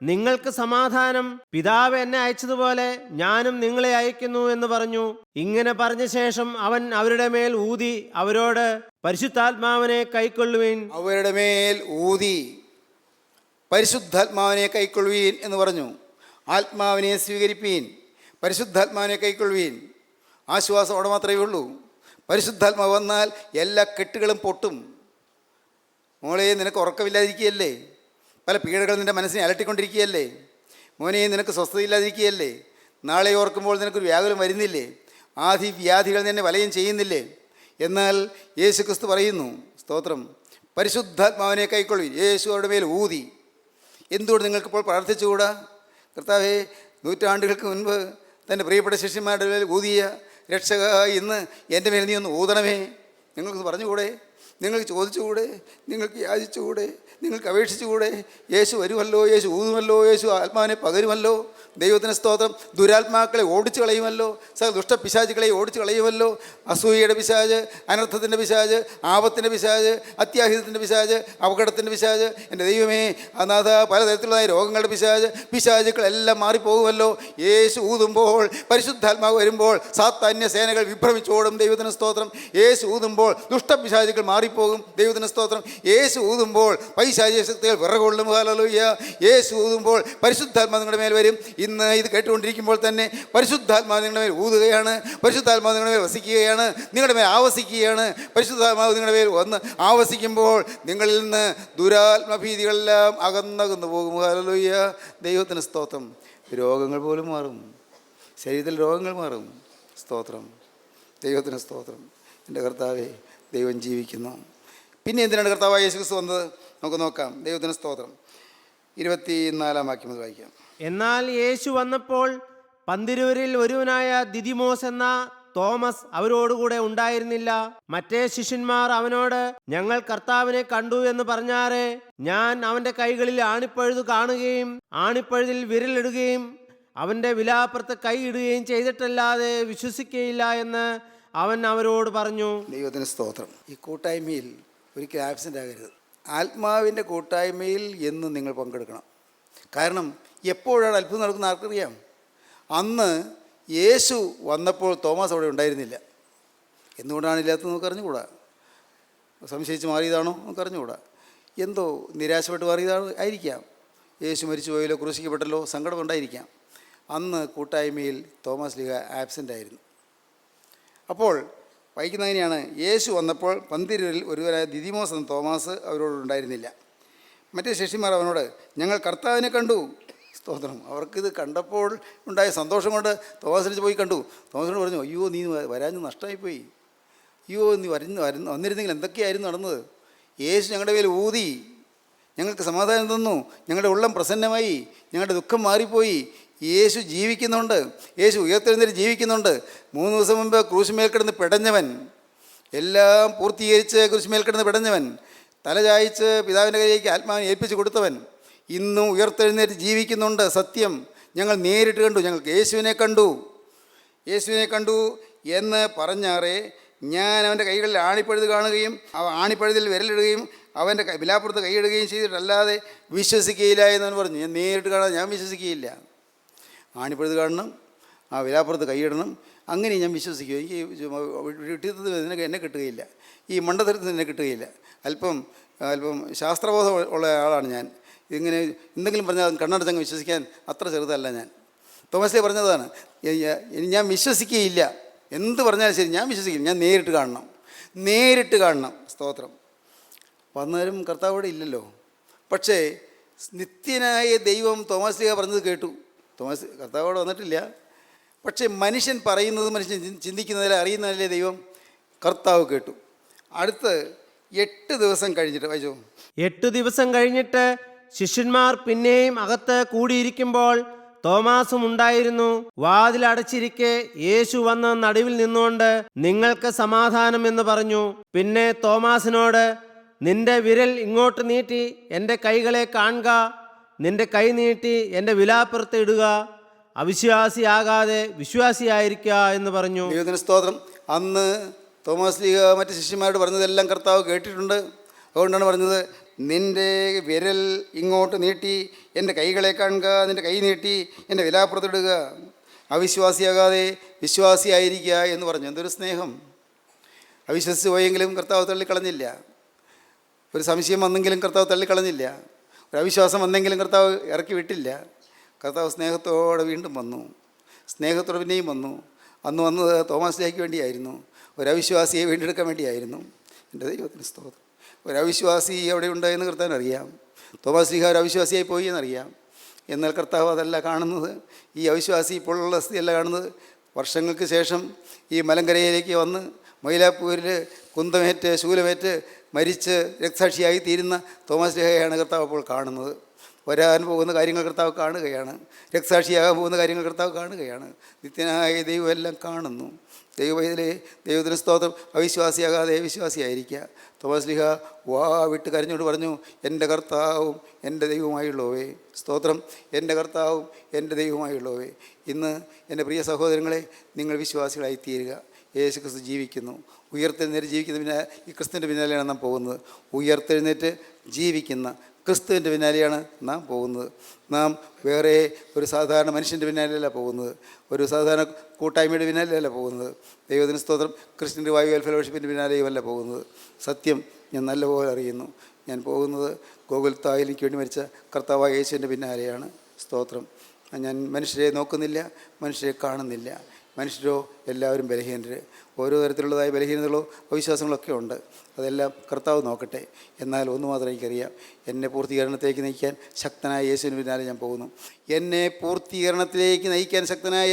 നിങ്ങൾക്ക് സമാധാനം. പിതാവ് എന്നെ അയച്ചതുപോലെ ഞാനും നിങ്ങളെ അയക്കുന്നു എന്ന് പറഞ്ഞു. ഇങ്ങനെ പറഞ്ഞ ശേഷം അവൻ അവരുടെ മേൽ ഊതി അവരോട്, പരിശുദ്ധാത്മാവിനെ കൈക്കൊള്ളുവീൻ. അവരുടെ മേൽ ഊതി പരിശുദ്ധാത്മാവിനെ കൈക്കൊള്ളുവീൻ എന്ന് പറഞ്ഞു. ആത്മാവിനെ സ്വീകരിപ്പീൻ, പരിശുദ്ധാത്മാവിനെ കൈക്കൊള്ളുവീൻ. ആശ്വാസം അവിടെ മാത്രമേ ഉള്ളൂ. പരിശുദ്ധാത്മാവ് വന്നാൽ എല്ലാ കെട്ടുകളും പൊട്ടും. മോളെ, നിനക്ക് ഉറക്കമില്ലാതിരിക്കുകയല്ലേ? പല പീഡകൾ നിൻ്റെ മനസ്സിനെ അലട്ടിക്കൊണ്ടിരിക്കുകയല്ലേ? മോനെ, നിനക്ക് സ്വസ്ഥതയില്ലാതിരിക്കുകയല്ലേ? നാളെ ഓർക്കുമ്പോൾ നിനക്കൊരു വ്യാകുലം വരുന്നില്ലേ? ആദി വ്യാധികൾ നിന്നെ വലയം ചെയ്യുന്നില്ലേ? എന്നാൽ യേശു ക്രിസ്തു പറയുന്നു, സ്തോത്രം, പരിശുദ്ധാത്മാവിനെ കൈക്കൊള്ളു. യേശു അവരുടെ മേൽ ഊതി. എന്തുകൊണ്ട് നിങ്ങൾക്കിപ്പോൾ പ്രാർത്ഥിച്ചുകൂടാ? കർത്താവേ, നൂറ്റാണ്ടുകൾക്ക് മുൻപ് തൻ്റെ പ്രിയപ്പെട്ട ശിഷ്യന്മാരുടെ മേൽ ഊതിയ രക്ഷക, ഇന്ന് എൻ്റെ മേൽ നീ ഒന്ന് ഊതണമേ. നിങ്ങൾക്കൊന്ന് പറഞ്ഞുകൂടെ? നിങ്ങൾക്ക് ചോദിച്ചുകൂടെ? നിങ്ങൾക്ക് യാചിച്ചുകൂടെ? നിങ്ങൾക്ക് അപേക്ഷിച്ചുകൂടെ? യേശു വരുമല്ലോ, യേശു ഊതുമല്ലോ, യേശു ആത്മാവിനെ പകരുമല്ലോ. ദൈവത്തിന് സ്തോത്രം. ദുരാത്മാക്കളെ ഓടിച്ചു കളയുമല്ലോ, സകല ദുഷ്ടപിശാചുകളെ ഓടിച്ചു കളയുമല്ലോ. അസൂയയുടെ പിശാച്, അനർത്ഥത്തിൻ്റെ പിശാച്, ആപത്തിൻ്റെ പിശാച്, അത്യാഹിതത്തിൻ്റെ പിശാച്, അപകടത്തിൻ്റെ പിശാച്, എൻ്റെ ദൈവമേ അനാഥ പലതരത്തിലുള്ളതായ രോഗങ്ങളുടെ പിശാചുക്കളെല്ലാം മാറിപ്പോകുമല്ലോ. യേശു ഊതുമ്പോൾ, പരിശുദ്ധാത്മാവ് വരുമ്പോൾ സാത്താന്യ സേനകൾ വിഭ്രമിച്ചോടും. ദൈവത്തിന് സ്തോത്രം. യേശു ഊതുമ്പോൾ ദുഷ്ടപിശാചുക്കൾ മാറിപ്പോകും. ദൈവത്തിന് സ്തോത്രം. യേശു ഊതുമ്പോൾ പൈശാചിക ശക്തികൾ വിറകൊള്ളും. ഹല്ലേലൂയ. യേശു ഊതുമ്പോൾ പരിശുദ്ധാത്മാവ് നിങ്ങളുടെ മേൽ വരും. ഇന്ന് ഇത് കേട്ടുകൊണ്ടിരിക്കുമ്പോൾ തന്നെ പരിശുദ്ധാത്മാവ് നിങ്ങളുടെ മേൽ ഊതുകയാണ്. പരിശുദ്ധാത്മാവ് നിങ്ങളുടെ മേൽ വസിക്കുകയാണ്, നിങ്ങളുടെ മേൽ ആവസിക്കുകയാണ്. പരിശുദ്ധാത്മാവ് നിങ്ങളുടെ മേൽ വന്ന് ആവസിക്കുമ്പോൾ നിങ്ങളിൽ നിന്ന് ദുരാത്മഭീതികളെല്ലാം അകന്നകന്നു പോകും. ഹല്ലേലൂയ. ദൈവത്തിന് സ്തോത്രം. രോഗങ്ങൾ പോലും മാറും, ശരീരത്തിൽ രോഗങ്ങൾ മാറും. സ്തോത്രം. ദൈവത്തിന് സ്തോത്രം. എൻ്റെ കർത്താവേ, ദൈവം ജീവിക്കുന്നു. പിന്നെ എന്തിനാണ് കർത്താവായ യേശു ക്രിസ്തു വന്നത്? നമുക്ക് നോക്കാം. ദൈവത്തിന് സ്തോത്രം. 24 വാക്യം അത് വായിക്കാം. എന്നാൽ യേശു വന്നപ്പോൾ പന്തിരുവരിൽ ഒരുവനായ ദിദിമോസ് എന്ന തോമസ് അവരോടുകൂടെ ഉണ്ടായിരുന്നില്ല. മറ്റേ ശിഷ്യന്മാർ അവനോട്, ഞങ്ങൾ കർത്താവിനെ കണ്ടു എന്ന് പറഞ്ഞാറേ, ഞാൻ അവന്റെ കൈകളിൽ ആണിപ്പഴുത് കാണുകയും ആണിപ്പഴുതിൽ വിരലിടുകയും അവന്റെ വിലാപ്പുറത്ത് കൈ ഇടുകയും ചെയ്തിട്ടല്ലാതെ വിശ്വസിക്കുകയില്ല എന്ന് അവൻ അവരോട് പറഞ്ഞു. ദൈവത്തിന് സ്തോത്രം. ഈ കൂട്ടായ്മയിൽ ഒരിക്കലും ആബ്സെൻ്റ് ആകരുത്. ആത്മാവിൻ്റെ കൂട്ടായ്മയിൽ എന്നും നിങ്ങൾ പങ്കെടുക്കണം. കാരണം എപ്പോഴാണ് അത്ഭുതം നടക്കുന്നത് ആർക്കറിയാം? അന്ന് യേശു വന്നപ്പോൾ തോമസ് അവിടെ ഉണ്ടായിരുന്നില്ല. എന്തുകൊണ്ടാണ് ഇല്ലാത്തത് നമുക്ക് അറിഞ്ഞുകൂടാ. സംശയിച്ച് മാറിയതാണോ നമുക്ക് അറിഞ്ഞുകൂടാ. എന്തോ നിരാശപ്പെട്ട് മാറിയതാണോ ആയിരിക്കാം. യേശു മരിച്ചു പോയല്ലോ, ക്രൂശിക്കപ്പെട്ടല്ലോ, സങ്കടം ഉണ്ടായിരിക്കാം. അന്ന് കൂട്ടായ്മയിൽ തോമസ് ലീഗ ആബ്സെൻ്റ് ആയിരുന്നു. അപ്പോൾ വായിക്കുന്നതിനെയാണ്, യേശു വന്നപ്പോൾ പന്തിരുവരിൽ ഒരുവനായ ദിദിമോസ് എന്ന തോമസ് അവരോടുണ്ടായിരുന്നില്ല. മറ്റേ ശിഷ്യന്മാർ അവനോട്, ഞങ്ങൾ കർത്താവിനെ കണ്ടു. സ്തോത്രം. അവർക്കിത് കണ്ടപ്പോൾ ഉണ്ടായ സന്തോഷം കൊണ്ട് തോമസിനെ പോയി കണ്ടു. തോമസിനോട് പറഞ്ഞു, അയ്യോ നീ വരാഞ്ഞ് നഷ്ടമായിപ്പോയി. അയ്യോ നീ വന്നിരുന്നെങ്കിൽ എന്തൊക്കെയായിരുന്നു നടന്നത്. യേശു ഞങ്ങളുടെ മേൽ ഊതി, ഞങ്ങൾക്ക് സമാധാനം തന്നു, ഞങ്ങളുടെ ഉള്ളം പ്രസന്നമായി, ഞങ്ങളുടെ ദുഃഖം മാറിപ്പോയി. യേശു ജീവിക്കുന്നുണ്ട്, യേശു ഉയർത്തെഴുന്നേറ്റ് ജീവിക്കുന്നുണ്ട്. 3 ദിവസം മുമ്പ് ക്രൂശുമേൽ കിടന്ന് പിടഞ്ഞവൻ, എല്ലാം പൂർത്തീകരിച്ച് ക്രൂശുമേൽ കിടന്ന് പിടഞ്ഞവൻ, തല ചായ്ച്ച് പിതാവിൻ്റെ കയ്യിലേക്ക് ആത്മാവിനെ ഏൽപ്പിച്ച് കൊടുത്തവൻ ഇന്നും ഉയർത്തെഴുന്നേറ്റ് ജീവിക്കുന്നുണ്ട്. സത്യം, ഞങ്ങൾ നേരിട്ട് കണ്ടു, ഞങ്ങൾക്ക് യേശുവിനെ കണ്ടു എന്ന് പറഞ്ഞാറേ, ഞാൻ അവൻ്റെ കൈകളിൽ ആണിപ്പഴുത് കാണുകയും ആണിപ്പഴുതിൽ വിരലിടുകയും അവൻ്റെ വിലാപ്പുറത്ത് കൈയിടുകയും ചെയ്തിട്ടല്ലാതെ വിശ്വസിക്കുകയില്ല എന്നവൻ പറഞ്ഞു. ഞാൻ നേരിട്ട് കാണാതെ ഞാൻ വിശ്വസിക്കുകയില്ല. ആണിപ്പഴുത് കാണണം, ആ വിലാപ്പുറത്ത് കൈയിടണം, അങ്ങനെ ഞാൻ വിശ്വസിക്കും. എനിക്ക് വിട്ടിത്തത്തിൽ എന്നെ കിട്ടുകയില്ല, ഈ മണ്ടത്തരത്തിൽ എന്നെ കിട്ടുകയില്ല. അല്പം ശാസ്ത്രബോധം ഉള്ള ആളാണ് ഞാൻ. ഇങ്ങനെ എന്തെങ്കിലും പറഞ്ഞാൽ കണ്ണടച്ചങ്ങ് വിശ്വസിക്കാൻ അത്ര ചെറുതല്ല ഞാൻ. തോമസ് ലീ പറഞ്ഞതാണ്, ഞാൻ വിശ്വസിക്കുകയില്ല, എന്ത് പറഞ്ഞാലും ശരി ഞാൻ വിശ്വസിക്കില്ല, ഞാൻ നേരിട്ട് കാണണം. സ്തോത്രം. വന്നവരും കർത്താവോടെ ഇല്ലല്ലോ. പക്ഷേ നിത്യനായ ദൈവം തോമസ് ലീ പറഞ്ഞത് കേട്ടു. തോമസ് കർത്താവോടെ വന്നിട്ടില്ല. പക്ഷേ മനുഷ്യൻ പറയുന്നത്, മനുഷ്യൻ ചിന്തിക്കുന്നതിലെ അറിയുന്നതിലെ ദൈവം കർത്താവ് കേട്ടു. അടുത്ത് 8 ദിവസം കഴിഞ്ഞിട്ട് വായിച്ചോ. 8 ദിവസം കഴിഞ്ഞിട്ട് ശിഷ്യന്മാർ പിന്നെയും അകത്ത് കൂടിയിരിക്കുമ്പോൾ തോമാസും ഉണ്ടായിരുന്നു. വാതിൽ അടച്ചിരിക്കെ യേശു വന്ന് നടുവിൽ നിന്നുകൊണ്ട്, നിങ്ങൾക്ക് സമാധാനം എന്ന് പറഞ്ഞു. പിന്നെ തോമാസിനോട്, നിന്റെ വിരൽ ഇങ്ങോട്ട് നീട്ടി എൻ്റെ കൈകളെ കാണുക, നിന്റെ കൈ നീട്ടി എൻ്റെ വിലാപ്പുറത്ത് ഇടുക, അവിശ്വാസിയാകാതെ വിശ്വാസിയായിരിക്കുക എന്ന് പറഞ്ഞു. ദൈവത്തിന് സ്തോത്രം. അന്ന് തോമസ് ലീഗ മറ്റ് ശിഷ്യന്മാരോട് പറഞ്ഞതെല്ലാം കർത്താവ് കേട്ടിട്ടുണ്ട്. അതുകൊണ്ടാണ് പറഞ്ഞത്, നിൻ്റെ വിരൽ ഇങ്ങോട്ട് നീട്ടി എൻ്റെ കൈകളെ കാണുക, നിൻ്റെ കൈ നീട്ടി എൻ്റെ വിലാപ്പുറത്തിടുക, അവിശ്വാസിയാകാതെ വിശ്വാസിയായിരിക്കുക എന്ന് പറഞ്ഞു. എന്തൊരു സ്നേഹം! അവിശ്വസിച്ച് പോയെങ്കിലും കർത്താവ് തള്ളിക്കളഞ്ഞില്ല. ഒരു സംശയം വന്നെങ്കിലും കർത്താവ് തള്ളിക്കളഞ്ഞില്ല. ഒരു അവിശ്വാസം വന്നെങ്കിലും കർത്താവ് ഇറക്കി വിട്ടില്ല. കർത്താവ് സ്നേഹത്തോടെ വീണ്ടും വന്നു, സ്നേഹത്തോടെ പിന്നെയും വന്നു. അന്ന് വന്നത് തോമസ് ലീഗയ്ക്ക് വേണ്ടിയായിരുന്നു, ഒരവിശ്വാസിയെ വീണ്ടെടുക്കാൻ വേണ്ടിയായിരുന്നു. എൻ്റെ ദൈവത്തിന് സ്തോത്രം. ഒരവിശ്വാസി അവിടെ ഉണ്ട് എന്ന് കർത്താവിന് അറിയാം. തോമസ് ലീഗ ഒരു അവിശ്വാസിയായി പോയി എന്നറിയാം. എന്നാൽ കർത്താവ് അതല്ല കാണുന്നത്. ഈ അവിശ്വാസി ഇപ്പോഴുള്ള സ്ഥിതിയല്ല കാണുന്നത്. വർഷങ്ങൾക്ക് ശേഷം ഈ മലങ്കരയിലേക്ക് വന്ന് മൈലാപ്പൂരിൽ കുന്തമേറ്റ് ശൂലമേറ്റ് മരിച്ച് രക്തസാക്ഷിയായി തീരുന്ന തോമസ് ലീഗയാണ് കർത്താവ് അപ്പോൾ കാണുന്നത്. വരാൻ പോകുന്ന കാര്യങ്ങൾ കർത്താവ് കാണുകയാണ്. രക്തസാക്ഷിയാകാൻ പോകുന്ന കാര്യങ്ങൾ കർത്താവ് കാണുകയാണ്. നിത്യനായ ദൈവം എല്ലാം കാണുന്നു. ദൈവവേദനയെ ദൈവത്തിന് സ്തോത്രം. അവിശ്വാസിയാകാതെ വിശ്വാസിയായിരിക്കുക. തോമസ് ലീഹ വാ വിട്ട് കരഞ്ഞോട് പറഞ്ഞു, എൻ്റെ കർത്താവും എൻ്റെ ദൈവവുമായുള്ളവേ. സ്തോത്രം. എൻ്റെ കർത്താവും എൻ്റെ ദൈവവുമായുള്ളവേ. ഇന്ന് എൻ്റെ പ്രിയ സഹോദരങ്ങളെ, നിങ്ങൾ വിശ്വാസികളായി തീരുക. യേശു ക്രിസ്തു ജീവിക്കുന്നു. ഉയർത്തെഴുന്നേറ്റ് ജീവിക്കുന്ന പിന്നാലെ ഈ ക്രിസ്തുവിൻ്റെ പിന്നാലെയാണ് നാം പോകുന്നത്. ഉയർത്തെഴുന്നേറ്റ് ജീവിക്കുന്ന ക്രിസ്തുവിൻ്റെ പിന്നാലെയാണ് നാം പോകുന്നത്. നാം വേറെ ഒരു സാധാരണ മനുഷ്യൻ്റെ പിന്നാലെയല്ല പോകുന്നത്, ഒരു സാധാരണ കൂട്ടായ്മയുടെ പിന്നാലെയല്ല പോകുന്നത്. ദൈവത്തിന് സ്തോത്രം. ക്രിസ്ത്യൻ റിവൈവൽ ഫെലോഷിപ്പിൻ്റെ പിന്നാലെയുമല്ല പോകുന്നത്. സത്യം ഞാൻ നല്ലപോലെ അറിയുന്നു. ഞാൻ പോകുന്നത് ഗോകുൽത്തായിൽ എനിക്ക് വേണ്ടി മരിച്ച കർത്താവായ യേശുവിൻ്റെ പിന്നാലെയാണ്. സ്തോത്രം. ഞാൻ മനുഷ്യരെ നോക്കുന്നില്ല, മനുഷ്യരെ കാണുന്നില്ല. മനുഷ്യരോ എല്ലാവരും ബലഹീനര്. ഓരോ തരത്തിലുള്ളതായ ബലഹീനതകളോ അവിശ്വാസങ്ങളൊക്കെ ഉണ്ട്. അതെല്ലാം കർത്താവ് നോക്കട്ടെ. എന്നാൽ ഒന്ന് മാത്രം എനിക്കറിയാം, എന്നെ പൂർത്തീകരണത്തിലേക്ക് നയിക്കാൻ ശക്തനായ യേശുവിന് പിന്നാലെ ഞാൻ പോകുന്നു. എന്നെ പൂർത്തീകരണത്തിലേക്ക് നയിക്കാൻ ശക്തനായ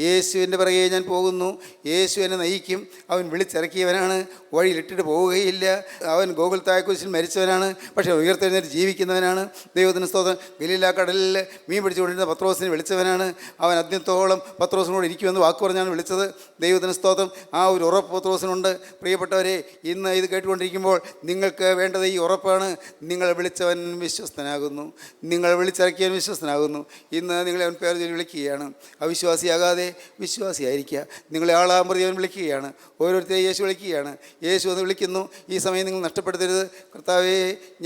യേശുവിൻ്റെ പിറകെ ഞാൻ പോകുന്നു. യേശു എന്നെ നയിക്കും. അവൻ വിളിച്ചിറക്കിയവനാണ്, വഴിയിലിട്ടിട്ട് പോവുകയില്ല. അവൻ ഗോകുൽത്തായ കുരിശിൽ മരിച്ചവനാണ്, പക്ഷേ ഉയർത്തെഴുന്നേറ്റ് ജീവിക്കുന്നവനാണ്. ദൈവത്തിന് സ്തോത്രം. ഗലീല കടലിൽ മീൻ പിടിച്ചുകൊണ്ടിരുന്ന പത്രോസിനെ വിളിച്ചവനാണ്. അവൻ അദ്യത്തോളം പത്രോസിനോട് ഇരിക്കുമെന്ന് വാക്ക് പറഞ്ഞാണ് വിളിച്ചത്. ദൈവത്തിന് സ്തോത്രം. ആ ഒരു ഉറപ്പ് പത്രോസിനുണ്ട്. പ്രിയപ്പെട്ടവരെ, ഇന്ന് ഇത് കേട്ടുകൊണ്ടിരിക്കുമ്പോൾ നിങ്ങൾക്ക് വേണ്ടത് ഈ ഉറപ്പാണ്. നിങ്ങൾ വിളിച്ചവൻ വിശ്വസ്തനാകുന്നു, നിങ്ങൾ വിളിച്ചിറക്കിയവൻ വിശ്വസ്തനാകുന്നു. ഇന്ന് നിങ്ങളെ അവൻ പേർ ചൊല്ലി വിളിക്കുകയാണ്. അവിശ്വാസിയാകാതെ വിശ്വാസിയായിരിക്കുക. നിങ്ങളെ ആളാൻ പ്രതി അവൻ വിളിക്കുകയാണ്. ഓരോരുത്തരെയും യേശു വിളിക്കുകയാണ്. യേശു എന്ന് വിളിക്കുന്നു. ഈ സമയം നിങ്ങൾ നഷ്ടപ്പെടുത്തരുത്. കർത്താവേ,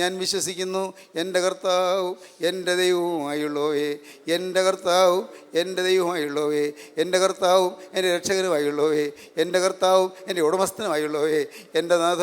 ഞാൻ വിശ്വസിക്കുന്നു. എൻ്റെ കർത്താവും എൻ്റെ ദൈവവുമായുള്ളവേ, എൻ്റെ കർത്താവും എൻ്റെ ദൈവവുമായുള്ളവേ, എൻ്റെ കർത്താവും എൻ്റെ രക്ഷകനുമായുള്ളവേ, എൻ്റെ കർത്താവും എൻ്റെ ഉടമസ്ഥനുമായുള്ളവേ, എൻ്റെ നാഥ,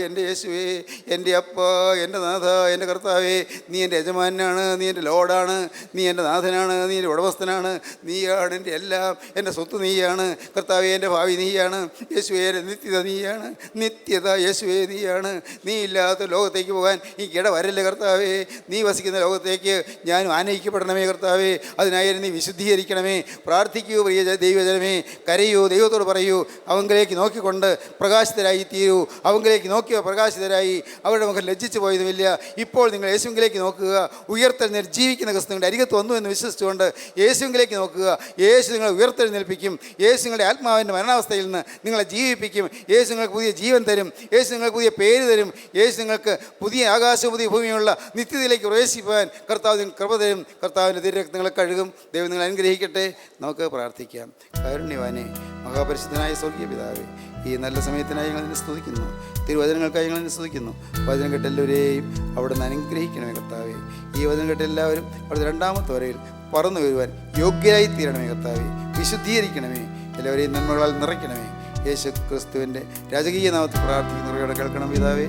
എൻ്റെ യേശുവേ, എൻ്റെ അപ്പ, എൻ്റെ നാഥ, എൻ്റെ കർത്താവേ, നീ എൻ്റെ യജമാനാണ്, നീ എൻ്റെ ലോഡാണ്, നീ എൻ്റെ നാഥനാണ്, നീ എൻ്റെ ഉടമസ്ഥനാണ്, നീയാണ് എൻ്റെ എല്ലാം. എൻ്റെ സ്വത്ത് നീയാണ് കർത്താവേ, എൻ്റെ ഭാവി നീയാണ് യേശുവേ, എൻ്റെ നിത്യത നീയാണ്, നിത്യത യേശുവേ നീയാണ്. നീ ഇല്ലാത്ത ലോകത്തേക്ക് പോകാൻ ഈ ഇട വരല്ലേ കർത്താവേ. നീ വസിക്കുന്ന ലോകത്തേക്ക് ഞാനും ആനയിക്കപ്പെടണമേ കർത്താവേ. അതിനായി നീ വിശുദ്ധീകരിക്കണമേ. പ്രാർത്ഥിക്കൂ പ്രിയ ദൈവജനമേ, കരയൂ, ദൈവത്തോട് പറയൂ. അവങ്കിലേക്ക് നോക്കിക്കൊണ്ട് പ്രകാശിതരായി തീരൂ. അവങ്കിലേക്ക് നോക്കിയ പ്രകാശിതരായി. അവരുടെ മുഖം ലജ്ജിച്ചു പോയതുമില്ല. ഇപ്പോൾ നിങ്ങൾ യേശുവിലേക്ക് നോക്കുക. ഉയർത്തെഴുന്നേറ്റ് ജീവിക്കുന്ന ക്രിസ്തുവിൻ്റെ അരികത്ത് വന്നു എന്ന് വിശ്വസിച്ചുകൊണ്ട് യേശുവിലേക്ക് നോക്കുക. യേശു നിങ്ങളെ ഉയർത്തെഴുന്നേൽപ്പിക്കും. യേശു നിങ്ങളുടെ ആത്മാവിൻ്റെ മരണാവസ്ഥയിൽ നിന്ന് നിങ്ങളെ ജീവിപ്പിക്കും. യേശു നിങ്ങൾക്ക് പുതിയ ജീവൻ തരും. യേശു നിങ്ങൾക്ക് പുതിയ പേര് തരും. യേശു നിങ്ങൾക്ക് പുതിയ ആകാശവും പുതിയ ഭൂമിയുള്ള നിത്യതയിലേക്ക് പ്രവേശിപ്പാൻ കർത്താവ് നിങ്ങൾക്ക് കൃപ തരും. കർത്താവിൻ്റെ തിരുരക്തങ്ങളെ കഴുകും. ദൈവം നിങ്ങൾ അനുഗ്രഹിക്കട്ടെ. നമുക്ക് പ്രാർത്ഥിക്കാം. കാരുണ്യവാനെ, മഹാപരിശുദ്ധനായ സ്വർഗീയ പിതാവേ, ഈ നല്ല സമയത്തിനായി ഞങ്ങൾ നിന്നെ സ്തുതിക്കുന്നു. തിരുവചനങ്ങൾക്കായി ഞങ്ങൾ നിന്നെ സ്തുതിക്കുന്നു. വചനം കേട്ട എല്ലാവരെയും അവിടെ നിന്ന് അനുഗ്രഹിക്കണമേ കർത്താവേ. ഈ വചനം കേട്ട എല്ലാവരും അവിടുത്തെ രണ്ടാമത്തെ വരയിൽ പറന്നു വരുവാൻ യോഗ്യരായി തീരണമേ കർത്താവേ. വിശുദ്ധീകരിക്കണമേ. എല്ലാവരെയും നന്മകളാൽ നിറയ്ക്കണമേ. യേശു ക്രിസ്തുവിൻ്റെ രാജകീയ നാമത്തിൽ പ്രാർത്ഥിക്കുന്നവരോട് കേൾക്കണം പിതാവേ.